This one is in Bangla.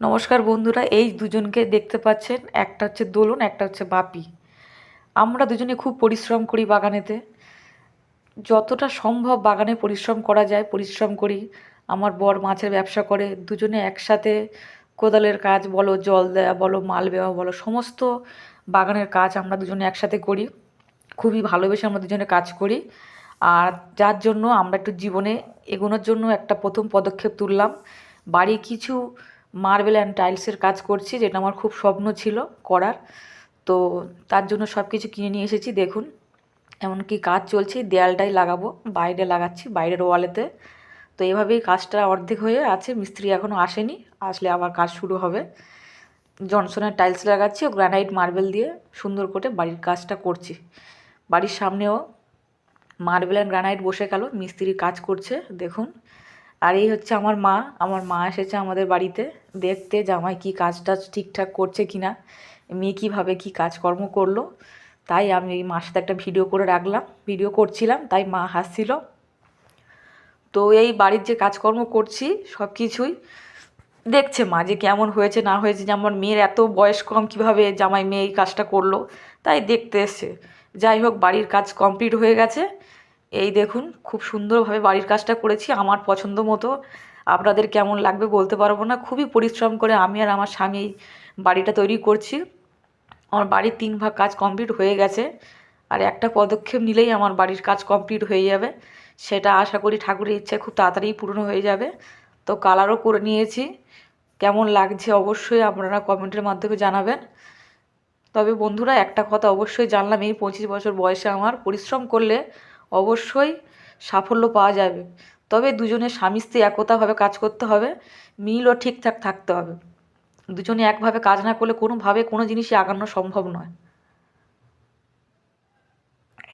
নমস্কার বন্ধুরা, এই দুজনকে দেখতে পাচ্ছেন, একটা হচ্ছে দোলন, একটা হচ্ছে বাপি। আমরা দুজনে খুব পরিশ্রম করি বাগানেতে। যতটা সম্ভব বাগানে পরিশ্রম করা যায় পরিশ্রম করি। আমার বর মাছের ব্যবসা করে, দুজনে একসাথে কোদালের কাজ বলো, জল দেওয়া বলো, মাল দেওয়া বলো, সমস্ত বাগানের কাজ আমরা দুজনে একসাথে করি। খুবই ভালোবেসে আমরা দুজনে কাজ করি। আর যার জন্য আমরা একটু জীবনে এগোনোর জন্য একটা প্রথম পদক্ষেপ তুললাম। বাড়ি কিছু মার্বেল অ্যান্ড টাইলসের কাজ করছি, যেটা আমার খুব স্বপ্ন ছিল করার। তো তার জন্য সব কিছু কিনে নিয়ে এসেছি, দেখুন। এমনকি কাজ চলছে, দেয়ালটাই লাগাবো, বাইরে লাগাচ্ছি, বাইরের ওয়ালেতে। তো এভাবেই কাজটা অর্ধেক হয়ে আছে, মিস্ত্রি এখনও আসেনি, আসলে আবার কাজ শুরু হবে। জনসনের টাইলস লাগাচ্ছি ও গ্রানাইট মার্বেল দিয়ে সুন্দর করে বাড়ির কাজটা করছি। বাড়ির সামনেও মার্বেল অ্যান্ড গ্রানাইট বসে গেল, মিস্ত্রি কাজ করছে, দেখুন। আর এই হচ্ছে আমার মা এসেছে আমাদের বাড়িতে দেখতে জামাই কি কাজটা ঠিকঠাক করছে কি না, মেয়ে কীভাবে কী কাজকর্ম করলো। তাই আমি এই মার সাথে একটা ভিডিও করে রাখলাম, ভিডিও করছিলাম, তাই মা হাসছিল। তো এই বাড়ির যে কাজকর্ম করছি সব কিছুই দেখছে মা, যে কেমন হয়েছে না হয়েছে, যে আমার মেয়ের এত বয়স কম, কীভাবে জামাই মেয়ে এই কাজটা করলো, তাই দেখতে এসছে। যাই হোক, বাড়ির কাজ কমপ্লিট হয়ে গেছে। এই দেখুন, খুব সুন্দরভাবে বাড়ির কাজটা করেছি আমার পছন্দ মতো। আপনাদের কেমন লাগবে বলতে পারবো না, খুবই পরিশ্রম করে আমি আর আমার স্বামী এই বাড়িটা তৈরি করছি। আমার বাড়ির 3 ভাগ কাজ কমপ্লিট হয়ে গেছে। আর একটা পদক্ষেপ নিলেই আমার বাড়ির কাজ কমপ্লিট হয়ে যাবে। সেটা আশা করি ঠাকুরের ইচ্ছায় খুব তাড়াতাড়ি পূর্ণ হয়ে যাবে। তো কালারও করে নিয়েছি। কেমন লাগছে অবশ্যই আপনারা কমেন্টের মাধ্যমে জানাবেন। তবে বন্ধুরা, একটা কথা অবশ্যই জানলাম, এই 25 বছর বয়সে আমার পরিশ্রম করলে অবশ্যই সাফল্য পাওয়া যাবে। তবে দুজনের স্বামী স্ত্রী একতাভাবে কাজ করতে হবে, মিলও ঠিকঠাক থাকতে হবে। দুজনে একভাবে কাজ না করলে কোনোভাবে কোনো জিনিসই আগানো সম্ভব নয়।